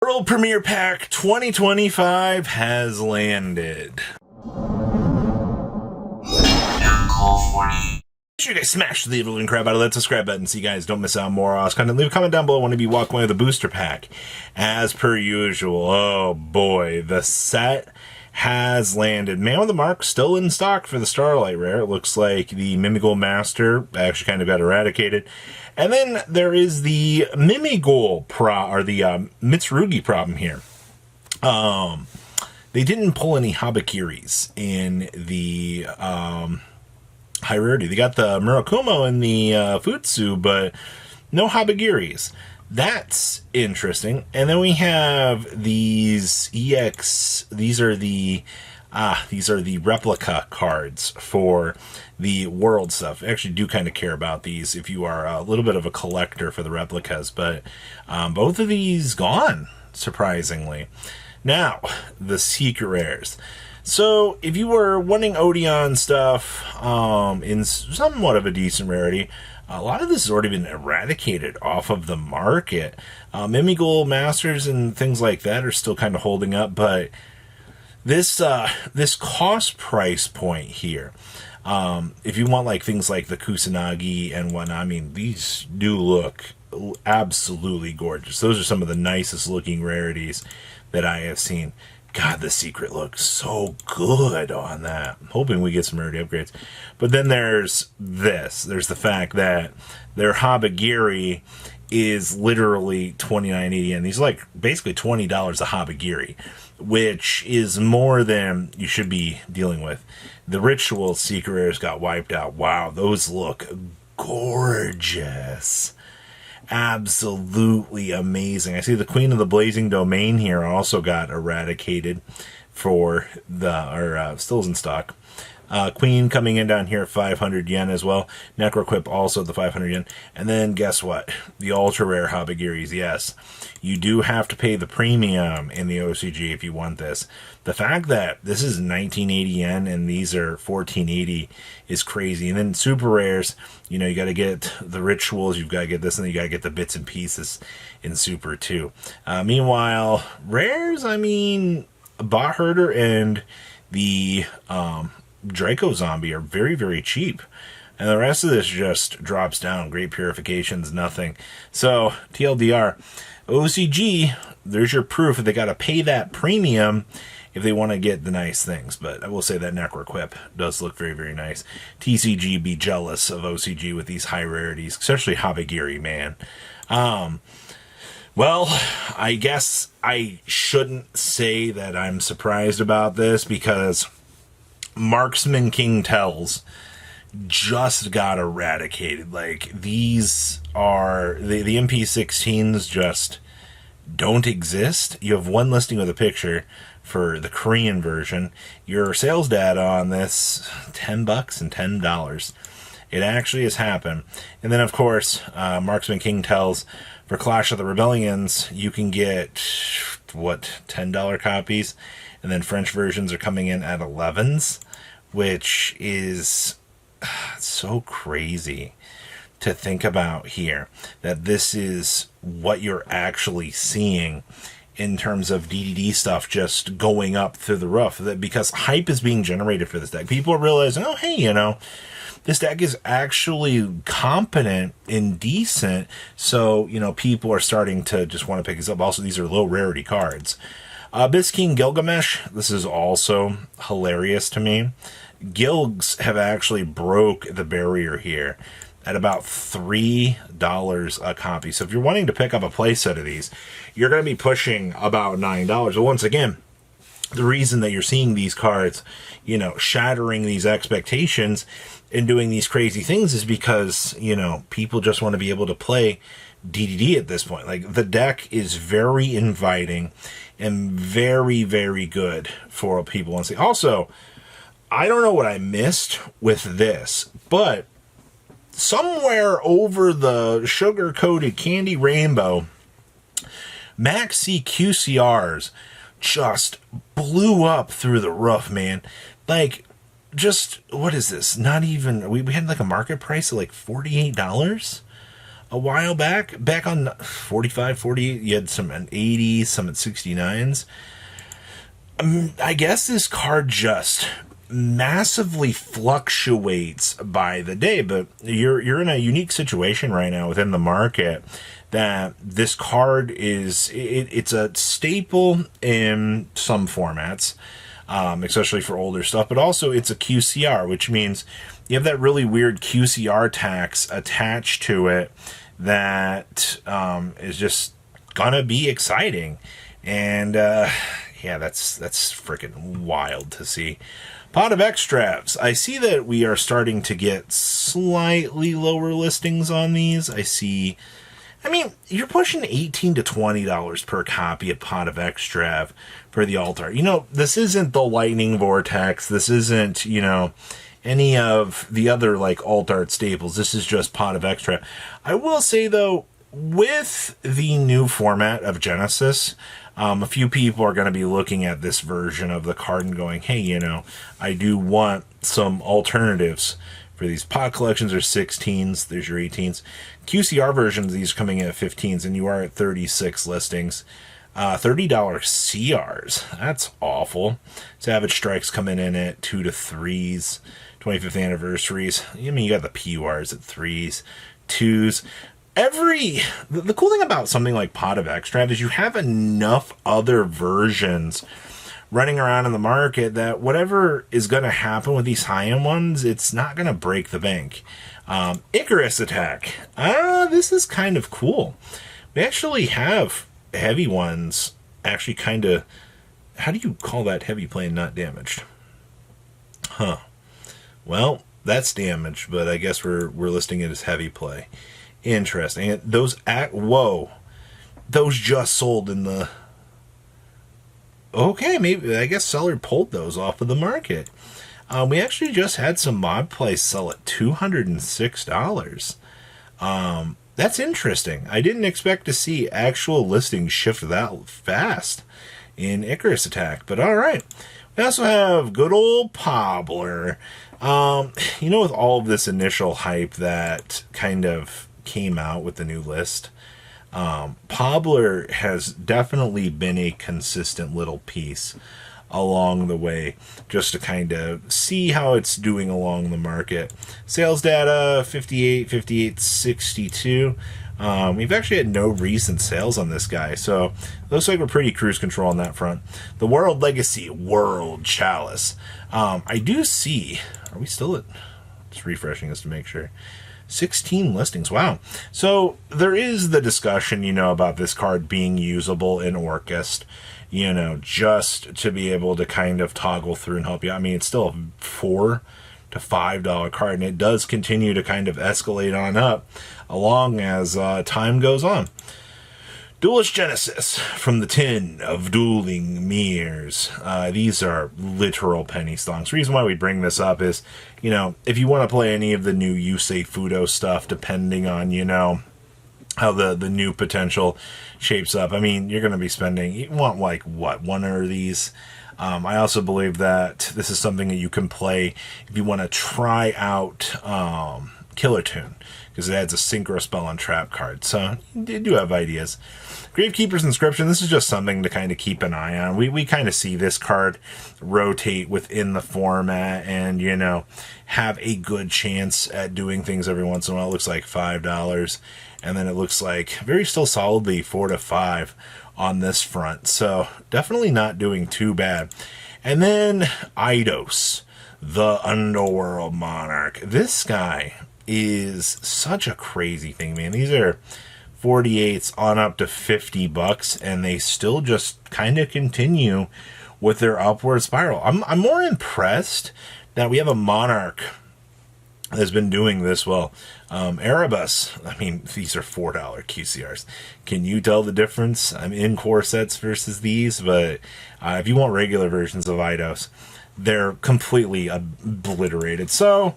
World Premiere Pack 2025 has landed. Make sure you guys smash the little crap out of that subscribe button so you guys don't miss out on more awesome content. Leave a comment down below. I want to be walking away with a booster pack. As per usual. Oh boy, the set has landed. Man with the Mark still in stock for the Starlight Rare. It looks like the Mimigol Master actually kind of got eradicated. And then there is the Mimigol the Mitsurugi problem here. They didn't pull any Habakiris in the high rarity. They got the Murakumo and the Futsu, but no Habagiris. That's interesting. And then we have these EX. These are the replica cards for the world stuff. I actually do kind of care about these if you are a little bit of a collector for the replicas, but both of these gone, surprisingly. Now, the secret rares. So, if you were wanting Odeon stuff in somewhat of a decent rarity, a lot of this has already been eradicated off of the market. Mimigol Masters and things like that are still kind of holding up, but this cost price point here, if you want like things like the Kusanagi and whatnot, I mean, these do look absolutely gorgeous. Those are some of the nicest looking rarities that I have seen. God, the secret looks so good on that. I'm hoping we get some rarity upgrades. But then there's this. There's the fact that their Habagiri is literally $29.80, and these are like basically $20 a Habagiri, which is more than you should be dealing with. The Ritual secret rares got wiped out. Wow, those look gorgeous. Absolutely amazing. I see the Queen of the Blazing Domain here also got eradicated for still is in stock. Queen coming in down here at 500 yen as well. Necroquip also the 500 yen. And then guess what? The ultra rare Habagiris. Yes, you do have to pay the premium in the OCG if you want this. The fact that this is 1980 yen and these are 1480 is crazy. And then super rares, you know, you got to get the rituals, you've got to get this, and then you got to get the bits and pieces in super too. Meanwhile, rares, I mean, Bot Herder and the Draco Zombie are very, very cheap. And the rest of this just drops down. Great Purifications, nothing. So, TLDR, OCG, there's your proof that they got to pay that premium if they want to get the nice things. But I will say that Necroquip does look very, very nice. TCG be jealous of OCG with these high rarities, especially Habagiri, man. Well, I guess I shouldn't say that I'm surprised about this because Marksman King Tells just got eradicated. Like, these are the MP16s just don't exist. You have one listing with a picture for the Korean version. Your sales data on this, $10 and $10. It actually has happened. And then, of course, Marksman King Tells for Clash of the Rebellions, you can get, what, $10 copies? And then French versions are coming in at 11s, which is so crazy to think about here, that this is what you're actually seeing in terms of DDD stuff just going up through the roof. That because hype is being generated for this deck. People are realizing, oh, hey, you know, this deck is actually competent and decent. So, you know, people are starting to just want to pick this up. Also, these are low rarity cards. Abyss King Gilgamesh, this is also hilarious to me. Gilgs have actually broke the barrier here at about $3 a copy. So if you're wanting to pick up a playset of these, you're going to be pushing about $9. But once again, the reason that you're seeing these cards, you know, shattering these expectations and doing these crazy things is because, you know, people just want to be able to play DDD at this point. Like, the deck is very inviting and very, very good for people to see. Also, I don't know what I missed with this, but somewhere over the sugar-coated candy rainbow, Maxi QCRs just blew up through the roof, man. Like, just, what is this? Not even, we had like a market price of like $48 a while back on 45, 48, you had some at 80s, some at 69s. I guess this card just massively fluctuates by the day, but you're in a unique situation right now within the market that this card it's a staple in some formats, especially for older stuff, but also it's a QCR, which means you have that really weird QCR tax attached to it that is just gonna be exciting. And yeah, that's freaking wild to see. Pot of extras. I see that we are starting to get slightly lower listings on these. You're pushing $18 to $20 per copy of Pot of Extrav for the alt art. This isn't the Lightning Vortex. This isn't, any of the other like alt art staples. This is just Pot of Extrav. I will say though, with the new format of Genesis, a few people are going to be looking at this version of the card and going, hey, I do want some alternatives for these. Pot collections are 16s. There's your 18s. QCR versions, these are coming in at 15s, and you are at 36 listings. $30 CRs. That's awful. Savage Strikes coming in at 2 to 3s. 25th anniversaries. You got the PURs at 3s, 2s. The cool thing about something like Pot of Extrav is you have enough other versions running around in the market that whatever is going to happen with these high-end ones, it's not going to break the bank. Icarus Attack. This is kind of cool. We actually have heavy ones actually kind of... How do you call that heavy play and not damaged? Huh. Well, that's damaged, but I guess we're listing it as heavy play. Interesting. Those just sold in the... Okay, maybe, I guess seller pulled those off of the market. We actually just had some mod plays sell at $206. That's interesting. I didn't expect to see actual listings shift that fast in Icarus Attack, but all right. We also have good old Pobler. With all of this initial hype that kind of came out with the new list, Pobler has definitely been a consistent little piece along the way, just to kind of see how it's doing along the market. Sales data 58, 62. We've actually had no recent sales on this guy, so looks like we're pretty cruise control on that front. The World Legacy World Chalice. I do see, are we still at, just refreshing this to make sure, 16 listings. Wow. So there is the discussion, about this card being usable in Orchest, just to be able to kind of toggle through and help you. It's still a $4 to $5 card, and it does continue to kind of escalate on up along as time goes on. Duelist Genesis from the tin of dueling mirrors. These are literal penny stonks. The reason why we bring this up is, if you want to play any of the new Yusei Fudo stuff, depending on, how the new potential shapes up. You're going to be spending, you want like, what, one of these? I also believe that this is something that you can play if you want to try out Killer Tune, because it adds a synchro spell on trap card. So you do have ideas. Gravekeeper's Inscription, this is just something to kind of keep an eye on. We kind of see this card rotate within the format and, have a good chance at doing things every once in a while. It looks like $5, and then it looks like very still solidly 4 to 5 on this front. So definitely not doing too bad. And then Eidos, the Underworld Monarch. This guy is such a crazy thing, man. These are 48s on up to $50, and they still just kind of continue with their upward spiral. I'm more impressed that we have a Monarch that's been doing this well. Erebus, these are $4 QCRs. Can you tell the difference? I'm in core sets versus these, but if you want regular versions of Eidos, they're completely obliterated. So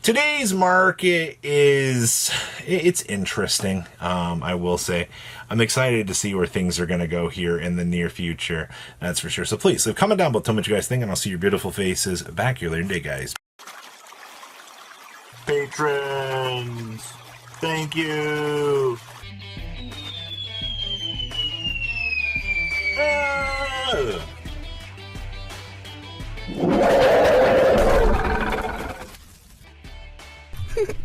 today's market it's interesting. I will say I'm excited to see where things are going to go here in the near future. That's for sure. So please leave a comment down below. Tell me what you guys think, and I'll see your beautiful faces back here later today, guys. Patrons, Thank you. Ah!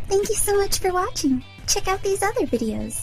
Thank you so much for watching. Check out these other videos.